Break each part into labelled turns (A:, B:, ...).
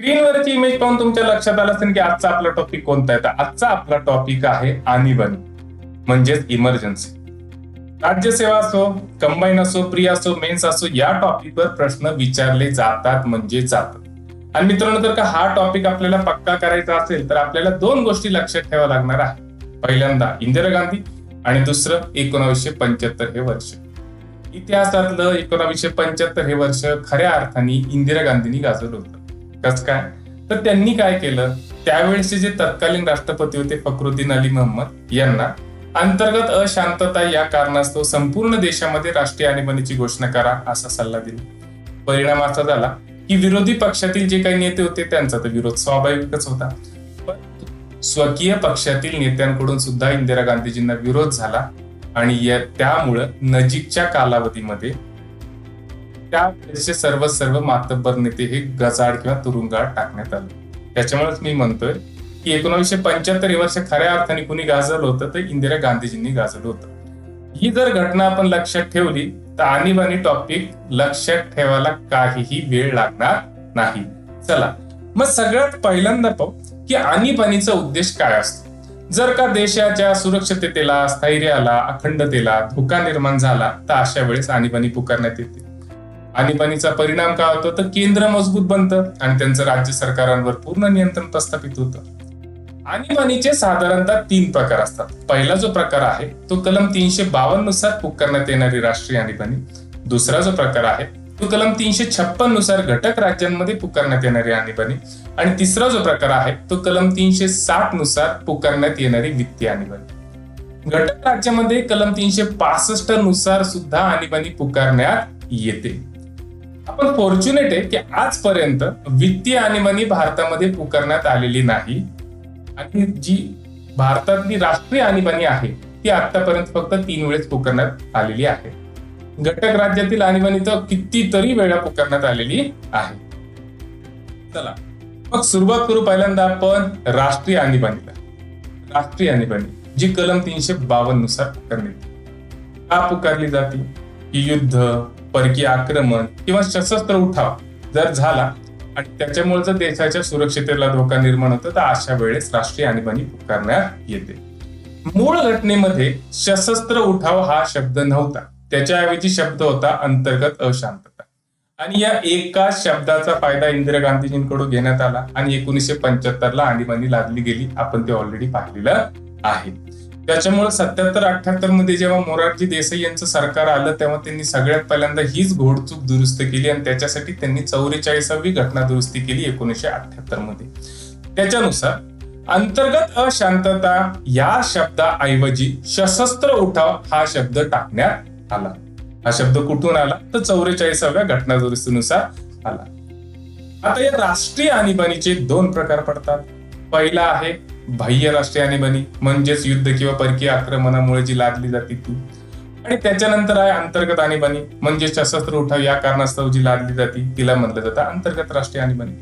A: स्क्रीनवरची image पाहून तुमच्या लक्षात आलं असेल की आजचा आपला टॉपिक कोणता आहे. तर आजचा आपला टॉपिक आहे आणीबाणी म्हणजेच इमर्जन्सी. राज्यसेवा असो, कंबाईन असो, प्री असो, मेन्स असो, या टॉपिकवर प्रश्न विचारले जातात म्हणजे जातात. आणि मित्रांनो, जर का हा टॉपिक आपल्याला पक्का करायचा असेल तर आपल्याला दोन गोष्टी लक्षात ठेवाव्या लागणार आहे. पहिल्यांदा इंदिरा गांधी आणि दुसरं 1975 हे वर्ष. इतिहासातलं 1975 हे वर्ष खऱ्या अर्थाने इंदिरा गांधींनी गाजवलं होतं. कसं काय? तर त्यांनी काय केलं, त्यावेळेचे जे तत्कालीन राष्ट्रपती होते फखरुद्दीन अली मोहम्मद यांना अंतर्गत अशांतता या कारणास्तव संपूर्ण देशामध्ये राष्ट्रीय आणीबाणीची घोषणा करा असा सल्ला दिला. परिणाम असा झाला की विरोधी पक्षातील जे काही नेते होते त्यांचा तर विरोध स्वाभाविकच होता, पण स्वकीय पक्षातील नेत्यांकडून सुद्धा इंदिरा गांधीजींना विरोध झाला आणि त्यामुळं नजीकच्या कालावधीमध्ये त्यावेळेचे सर्व मातब्बर नेते हे गजाड किंवा तुरुंगात टाकण्यात आले. त्याच्यामुळेच मी म्हणतोय की 1975 हे वर्ष खऱ्या अर्थाने कुणी गाजवलं होतं तर इंदिरा गांधीजींनी गाजवलं होतं. ही जर घटना आपण लक्षात ठेवली तर आणीबाणी टॉपिक लक्षात ठेवायला काहीही वेळ लागणार नाही. चला मग सगळ्यात पहिल्यांदा पाहू की आणीबाणीचा उद्देश काय असतो. जर का देशाच्या सुरक्षिततेला, स्थैर्याला, अखंडतेला धोका निर्माण झाला तर अशा वेळेस आणीबाणी पुकारण्यात येते. आणीबाणीचा परिणाम काय होतो तर केंद्र मजबूत बनतं आणि त्यांचं राज्य सरकारांवर पूर्ण नियंत्रण प्रस्थापित होतं. आणीबाणीचे साधारणतः 3 प्रकार असतात. पहिला जो प्रकार आहे तो कलम 352 नुसार पुकारण्यात येणारी राष्ट्रीय आणीबाणी. दुसरा जो प्रकार आहे तो कलम 356 नुसार घटक राज्यांमध्ये पुकारण्यात येणारी आणीबाणी. आणि तिसरा जो प्रकार आहे तो कलम 360 नुसार पुकारण्यात येणारी वित्तीय आणीबाणी. घटक राज्यामध्ये कलम 365 नुसार सुद्धा आणीबाणी पुकारण्यात येते. आपण फॉर्च्युनेट आहे की आजपर्यंत वित्तीय आणीबाणी भारतामध्ये पुकारण्यात आलेली नाही आणि जी भारतातली राष्ट्रीय आणीबाणी आहे ती आतापर्यंत फक्त 3 वेळेस पुकारण्यात आलेली आहे. घटक राज्यातील आणीबाणी तर कितीतरी वेळा पुकारण्यात आलेली आहे. चला मग सुरुवात करू पहिल्यांदा आपण राष्ट्रीय आणीबाणीला. राष्ट्रीय आणीबाणी जी कलम 352 नुसार पुकारण्यात का पुकारली जाते की युद्ध, परकीय आक्रमण किंवा सशस्त्र उठाव जर झाला आणि त्याच्यामुळे जर देशाच्या सुरक्षिततेला धोका निर्माण होतो तर अशा वेळेस राष्ट्रीय आणीबाणी पुकारण्यात येते. मूळ घटनेमध्ये सशस्त्र उठाव हा शब्द नव्हता, त्याच्याऐवजी शब्द होता अंतर्गत अशांतता. आणि या एकाच शब्दाचा फायदा इंदिरा गांधीजींकडून घेण्यात आला आणि 1975 ला आणीबाणी लादली गेली. आपण ते ऑलरेडी पाहिलेलं आहे. त्याच्यामुळे 77-78 मध्ये जेव्हा मोरारजी देसाई यांचं सरकार आलं तेव्हा त्यांनी सगळ्यात पहिल्यांदा हीच घोडचूक दुरुस्त केली आणि त्याच्यासाठी त्यांनी 44वी घटना दुरुस्ती केली 1978 मध्ये. त्याच्यानुसार अंतर्गत अशांतता या शब्दाऐवजी सशस्त्र उठाव हा शब्द टाकण्यात आला. हा शब्द कुठून आला तर 44व्या घटना दुरुस्तीनुसार आला. आता या राष्ट्रीय आणीबाणीचे 2 प्रकार पडतात. पहिला आहे बाह्य राष्ट्रीय आणीबाणी म्हणजेच युद्ध किंवा परकीय आक्रमणामुळे जी लादली जाते ती. आणि त्याच्यानंतर आहे अंतर्गत आणीबाणी म्हणजे सशस्त्र उठाव या कारणास्तव जी लादली जाते तिला म्हटलं जातं अंतर्गत राष्ट्रीय आणीबाणी.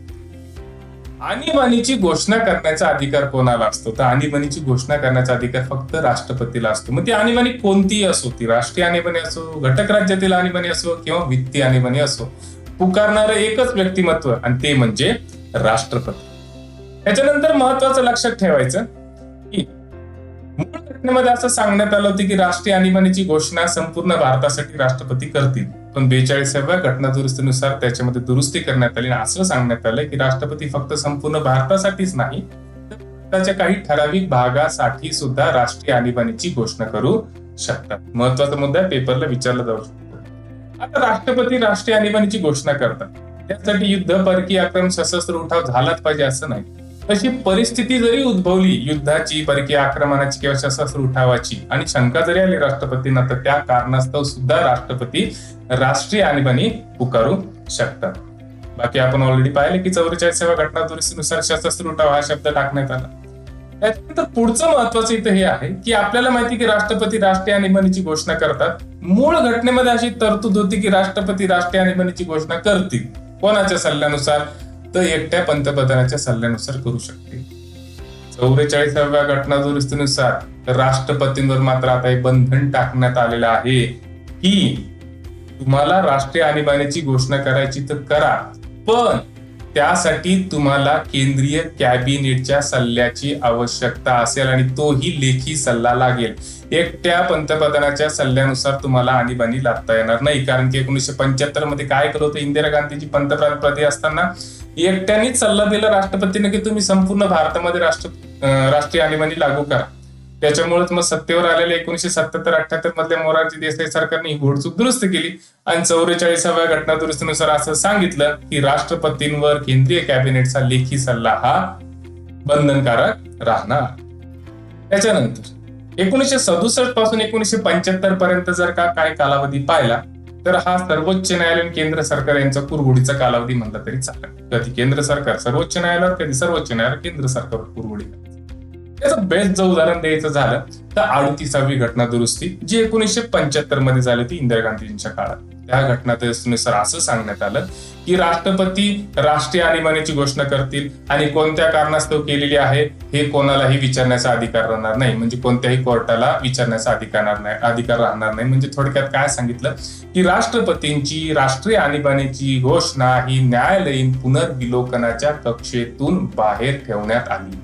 A: आणीबाणीची घोषणा करण्याचा अधिकार कोणाला असतो तर आणीबाणीची घोषणा करण्याचा अधिकार फक्त राष्ट्रपतीला असतो. मग ती आणीबाणी कोणतीही असो, ती राष्ट्रीय आणीबाणी असो, घटक राज्यातील आणीबाणी असो किंवा वित्तीय आणीबाणी असो, पुकारणारं एकच व्यक्तिमत्व आणि ते म्हणजे राष्ट्रपती. त्याच्यानंतर महत्वाचं लक्षात ठेवायचं की मूळ घटनेमध्ये असं सांगण्यात आलं होतं की राष्ट्रीय आणीबाणीची घोषणा संपूर्ण भारतासाठी राष्ट्रपती करतील, पण 42व्या घटना दुरुस्तीनुसार त्याच्यामध्ये दुरुस्ती करण्यात आली आणि असं सांगण्यात आलं की राष्ट्रपती फक्त संपूर्ण भारतासाठीच नाही तर भारताच्या काही ठराविक भागासाठी सुद्धा राष्ट्रीय आणीबाणीची घोषणा करू शकतात. महत्वाचा मुद्दा पेपरला विचारला जाऊ शकतो. आता राष्ट्रपती राष्ट्रीय आणीबाणीची घोषणा करतात, त्यासाठी युद्ध, परकीय आक्रमण, सशस्त्र उठाव झालाच पाहिजे असं नाही. तशी परिस्थिती जरी उद्भवली युद्धाची, परकीय आक्रमणाची किंवा सशस्त्र उठावाची आणि शंका जरी आली राष्ट्रपतींना तर त्या कारणास्तव सुद्धा राष्ट्रपती राष्ट्रीय आणीबाणी पुकारू शकतात. बाकी आपण ऑलरेडी पाहिले की 44व्या घटना दुरुस्तीनुसार सशस्त्र उठाव हा शब्द टाकण्यात आला. त्याच्यानंतर पुढचं महत्वाचं इथं हे आहे की आपल्याला माहिती की राष्ट्रपती राष्ट्रीय आणीबाणीची घोषणा करतात. मूळ घटनेमध्ये अशी तरतूद होती की राष्ट्रपती राष्ट्रीय आणीबाणीची घोषणा करतील. कोणाच्या सल्ल्यानुसार तर एकट्या पंतप्रधानाच्या सल्ल्यानुसार करू शकते. 44व्या घटना दुरुस्तीनुसार राष्ट्रपतींवर मात्र आता हे बंधन टाकण्यात आलेलं आहे की तुम्हाला राष्ट्रीय आणीबाणीची घोषणा करायची तर करा, पण त्यासाठी तुम्हाला केंद्रीय कॅबिनेटच्या सल्ल्याची आवश्यकता असेल आणि तोही लेखी सल्ला लागेल. एकट्या पंतप्रधानाच्या सल्ल्यानुसार तुम्हाला आणीबाणी लादता येणार नाही. कारण की 1975 मध्ये काय केलं होतं, इंदिरा गांधीजी पंतप्रधानपदी असताना एकट्यानेच सल्ला दिला राष्ट्रपतीने की तुम्ही संपूर्ण भारतामध्ये राष्ट्रीय आणीबाणी लागू करा. त्याच्यामुळेच मग सत्तेवर आलेल्या 1977-78 मधल्या मोरारजी देसाई सरकारने ही घोडचूक दुरुस्त केली आणि 44व्या घटना दुरुस्तीनुसार असं सांगितलं की राष्ट्रपतींवर केंद्रीय कॅबिनेटचा लेखी सल्ला हा बंधनकारक राहणार. त्याच्यानंतर 1967 पासून 1975 पर्यंत जर का काय कालावधी पाहिला तर हा सर्वोच्च न्यायालय आणि केंद्र सरकार यांचा कुरघोडीचा कालावधी म्हणला तरी चालेल. कधी केंद्र सरकार सर्वोच्च न्यायालयावर, कधी सर्वोच्च न्यायालय केंद्र सरकारवर कुरघोडी. त्याचं बेस्ट जर उदाहरण द्यायचं झालं तर 38वी घटना दुरुस्ती जी 1975 मध्ये झाली होती इंदिरा गांधींच्या काळात. त्या घटना दुरुस्तीनुसार असं सांगण्यात आलं की राष्ट्रपती राष्ट्रीय आणीबाणीची घोषणा करतील आणि कोणत्या कारणास्तव केलेली आहे हे कोणालाही विचारण्याचा अधिकार राहणार नाही. म्हणजे कोणत्याही कोर्टाला विचारण्याचा अधिकार राहणार नाही. म्हणजे थोडक्यात काय सांगितलं की राष्ट्रपतींची राष्ट्रीय आणीबाणीची घोषणा ही न्यायालयीन पुनर्विलोकनाच्या कक्षेतून बाहेर ठेवण्यात आली.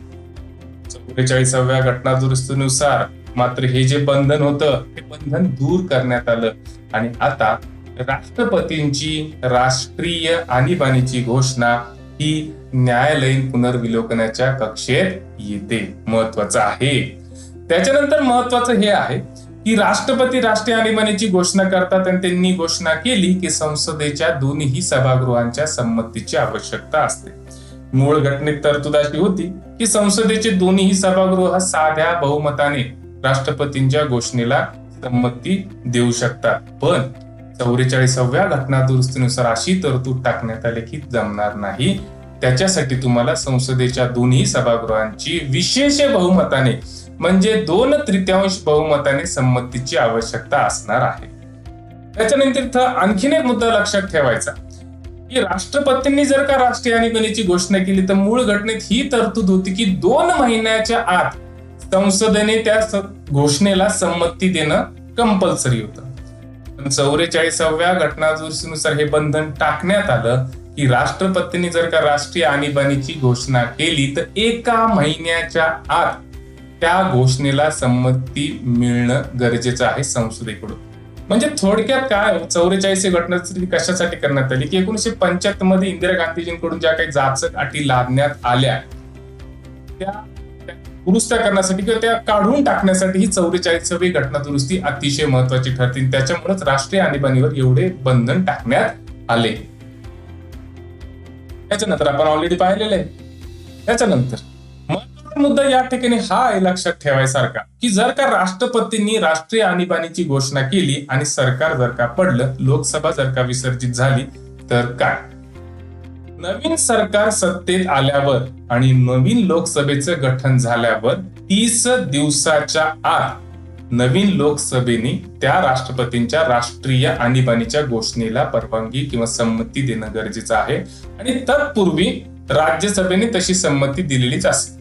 A: 44व्या घटना दुरुस्तीनुसार मात्र हे जे बंधन होतं ते बंधन दूर करण्यात आलं आणि आता राष्ट्रपतींची राष्ट्रीय आणीबाणीची घोषणा ही न्यायालयीन पुनर्विलोकनाच्या कक्षेत येते. महत्वाचं आहे. त्याच्यानंतर महत्वाचं हे आहे की राष्ट्रपती राष्ट्रीय आणीबाणीची घोषणा करतात आणि त्यांनी घोषणा केली की संसदेच्या दोन्ही सभागृहांच्या संमतीची आवश्यकता असते. मूळ घटनेत तरतूद अशी होती की संसदेचे दोन्ही सभागृह साध्या बहुमताने राष्ट्रपतींच्या घोषणेला संमती देऊ शकतात. पण 44व्या घटना दुरुस्तीनुसार अशी तरतूद टाकण्यात आली की जमणार नाही. त्याच्यासाठी तुम्हाला संसदेच्या दोन्ही सभागृहांची विशेष बहुमताने म्हणजे 2/3 बहुमताने संमतीची आवश्यकता असणार आहे. त्याच्यानंतर आणखीन एक मुद्दा लक्षात ठेवायचा की राष्ट्रपतींनी जर का राष्ट्रीय आणीबाणीची घोषणा केली तर मूळ घटनेत ही तरतूद होती की 2 महिन्याच्या आत संसदेने त्या घोषणेला संमती देणं कंपल्सरी होतं. पण 44व्या घटना दुरुस्तीनुसार हे बंधन टाकण्यात आलं की राष्ट्रपतींनी जर का राष्ट्रीय आणीबाणीची घोषणा केली तर 1 महिन्याच्या आत त्या घोषणेला संमती मिळणं गरजेचं आहे संसदेकडून. म्हणजे थोडक्यात काय 44वी घटना कशासाठी करण्यात आली की 1975 मध्ये इंदिरा गांधीजींकडून ज्या काही जाचक अटी लादण्यात आल्या त्या दुरुस्त करण्यासाठी किंवा त्या काढून टाकण्यासाठी ही 44वी घटना दुरुस्ती अतिशय महत्वाची ठरते. त्याच्यामुळेच राष्ट्रीय आणीबाणीवर एवढे बंधन टाकण्यात आले. त्याच्यानंतर आपण ऑलरेडी पाहिलेलं आहे. त्याच्यानंतर मुद्दा या ठिकाणी हा आहे लक्षात ठेवायसारखा की जर का राष्ट्रपतींनी राष्ट्रीय आणीबाणीची घोषणा केली आणि सरकार जर का पडलं, लोकसभा जर का विसर्जित झाली तर काय? नवीन सरकार सत्तेत आल्यावर आणि नवीन लोकसभेचं गठन झाल्यावर 30 दिवसाच्या आत नवीन लोकसभेने त्या राष्ट्रपतींच्या राष्ट्रीय आणीबाणीच्या घोषणेला परवानगी किंवा संमती देणं गरजेचं आहे आणि तत्पूर्वी राज्यसभेने तशी संमती दिलेलीच असते.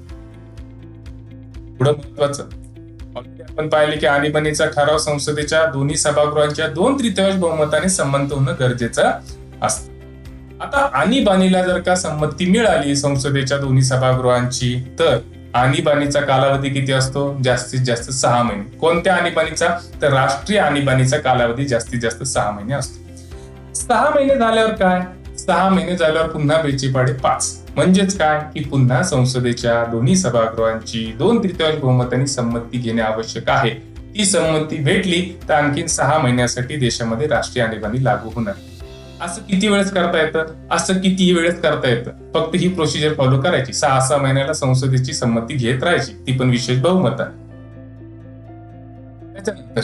A: पुढे महत्वाचं आपण पाहिले की आणीबाणीचा ठराव संसदेच्या दोन्ही सभागृहांच्या 2/3 बहुमताने संमत होणं गरजेचं असतं. आता आणीबाणीला जर का संमती मिळाली संसदेच्या दोन्ही सभागृहांची तर आणीबाणीचा कालावधी किती असतो? जास्तीत जास्त 6 महिने. कोणत्या आणीबाणीचा? तर राष्ट्रीय आणीबाणीचा कालावधी जास्तीत जास्त 6 महिने असतो. 6 महिने झाल्यावर काय? 6 महिने झाल्यावर पुन्हा बेची पाडे 5. म्हणजेच काय की पुन्हा संसदेच्या दोन्ही सभागृहांची 2/3 बहुमताने संमती घेणे आवश्यक आहे. ती संमती भेटली तर आणखीन 6 महिन्यासाठी देशामध्ये राष्ट्रीय आणीबाणी लागू होणार. असं किती वेळेस करता येतं? असं किती वेळेस करता येतं? फक्त ही प्रोसिजर फॉलो करायची. 6 महिन्याला संसदेची संमती घेत राहायची, ती पण विशेष बहुमताने. त्याच्यानंतर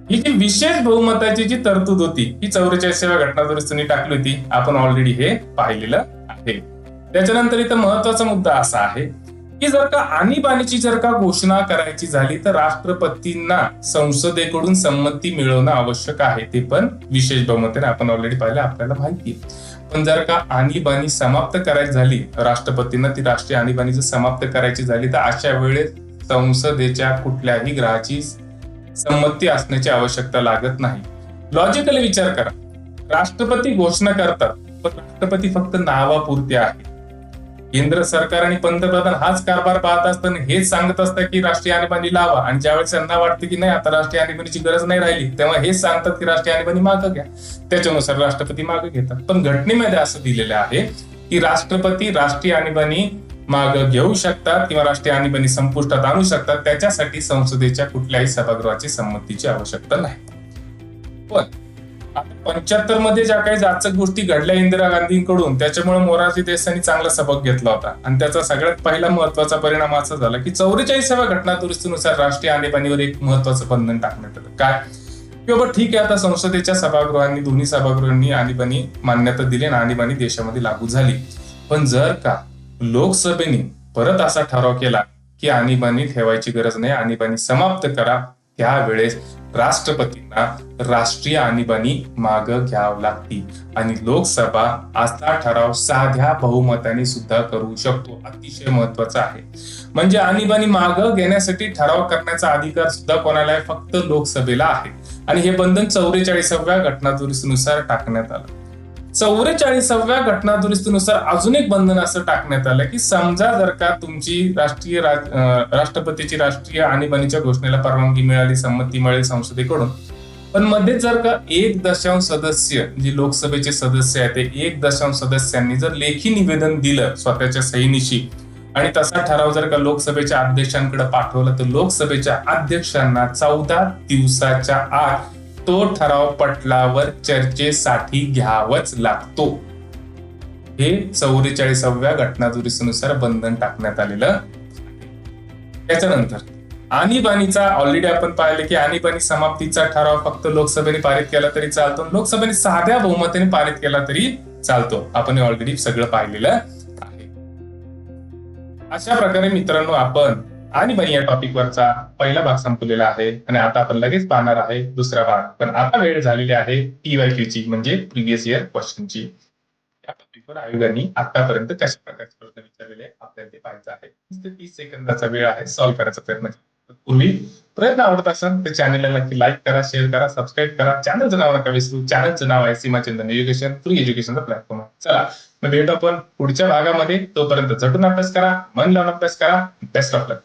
A: ही जी विशेष बहुमताची जी तरतूद होती ही 44व्या घटना दुरुस्तीने टाकली होती. आपण ऑलरेडी हे पाहिलेलं आहे. त्याच्यानंतर इथं महत्वाचा मुद्दा असा आहे की जर का आणीबाणीची जर का घोषणा करायची झाली तर राष्ट्रपतींना संसदेकडून संमती मिळवणं आवश्यक आहे. ते पण विशेष बहुमताने. आपण ऑलरेडी पाहिलं, आपल्याला माहिती आहे. पण जर का आणीबाणी समाप्त करायची झाली, राष्ट्रपतींना ती राष्ट्रीय आणीबाणी जर समाप्त करायची झाली तर अशा वेळेस संसदेच्या कुठल्याही ग्रहाची संमती असण्याची आवश्यकता लागत नाही. लॉजिकली विचार करा. राष्ट्रपती घोषणा करतात पण राष्ट्रपती फक्त नावापुरते आहे. केंद्र सरकार आणि पंतप्रधान हाच कारभार पाहत असताना हेच सांगत असतात की राष्ट्रीय आणीबाणी लावा, आणि ज्यावेळेस त्यांना वाटतं की नाही आता राष्ट्रीय आणीबाणीची गरज नाही राहिली, तेव्हा हेच सांगतात की राष्ट्रीय आणीबाणी मागं घ्या. त्याच्यानुसार राष्ट्रपती मागे घेतात. पण घटनेमध्ये असं दिलेलं आहे की राष्ट्रपती राष्ट्रीय आणीबाणी मागं घेऊ शकतात किंवा राष्ट्रीय आणीबाणी संपुष्टात आणू शकतात. त्याच्यासाठी संसदेच्या कुठल्याही सभागृहाची संमतीची आवश्यकता नाही. पण आता 75 मध्ये ज्या काही जाचक गोष्टी घडल्या इंदिरा गांधींकडून, त्याच्यामुळे मोरारजी देसाईंनी चांगला सबक घेतला होता. आणि त्याचा सगळ्यात पहिला महत्वाचा परिणाम असा झाला की 44व्या घटना दुरुस्तीनुसार राष्ट्रीय आणीबाणीवर एक महत्वाचं बंधन टाकण्यात आलं. काय की बाबा ठीक आहे, आता संसदेच्या सभागृहांनी, दोन्ही सभागृहांनी आणीबाणी मान्यता दिली आणि आणीबाणी देशामध्ये लागू झाली. पण जर का लोकसभेने परत असा ठराव केला की आणीबाणी ठेवायची गरज नाही, आणीबाणी समाप्त करा, त्यावेळेस राष्ट्रपतींना राष्ट्रीय आणीबाणी मागं घ्यावं लागते. आणि लोकसभा असा ठराव साध्या बहुमताने सुद्धा करू शकतो. अतिशय महत्वाचं आहे. म्हणजे आणीबाणी मागं घेण्यासाठी ठराव करण्याचा अधिकार सुद्धा कोणाला आहे? फक्त लोकसभेला आहे. आणि हे बंधन 44व्या घटना दुरुस्तीनुसार टाकण्यात आलं. 44व्या घटना दुरुस्तीनुसार अजून एक बंधन असं टाकण्यात आलं की समजा जर का तुमची राष्ट्रपतीची राष्ट्रीय आणीबाणीच्या घोषणेला परवानगी मिळाली, संमती मिळाली संसदेकडून, पण मध्ये जर का 1 सदस्य, जे लोकसभेचे सदस्य आहेत, ते 1 सदस्यांनी जर लेखी निवेदन दिलं स्वतःच्या सहीनिशी आणि तसा ठराव जर का लोकसभेच्या अध्यक्षांकडे पाठवला, तर लोकसभेच्या अध्यक्षांना 14 दिवसाच्या आत तो ठराव पटलावर चर्चेसाठी घ्यावाच लागतो. हे 44व्या घटना दुरुस्तीनुसार बंधन टाकण्यात आलेलं. त्याच्यानंतर आणीबाणीचा ऑलरेडी आपण पाहिलं की आणीबाणी समाप्तीचा ठराव फक्त लोकसभेने पारित केला तरी चालतो, लोकसभेने साध्या बहुमताने पारित केला तरी चालतो. आपण ऑलरेडी सगळं पाहिलेलं आहे. अशा प्रकारे मित्रांनो आपण आणीबाणी या टॉपिक वरचा पहिला भाग संपलेला आहे आणि आता आपण लगेच पाहणार आहे दुसरा भाग. पण आता वेळ झालेली आहे PYQ ची, म्हणजे प्रिव्हियस इयर क्वेश्चनची. या टॉपिकवर आयोगाने आतापर्यंत कशा प्रकारचे प्रश्न विचारलेले आपल्याला ते पाहायचं आहे. 30 सेकंदाचा वेळ आहे, सॉल्व्ह करायचा प्रयत्न करा. पूर्वी प्रयत्न आवडत असेल तर चॅनलला नक्की लाईक करा, शेअर करा, सबस्क्राईब करा. चॅनलचं नाव नका विसरू. चॅनलचं नाव आहे सीमाचंदन एज्युकेशन, फ्री एज्युकेशनचा प्लॅटफॉर्म. चला मग भेटू आपण पुढच्या भागामध्ये. तोपर्यंत झटून अभ्यास करा, मन लावून अभ्यास करा. Best of luck.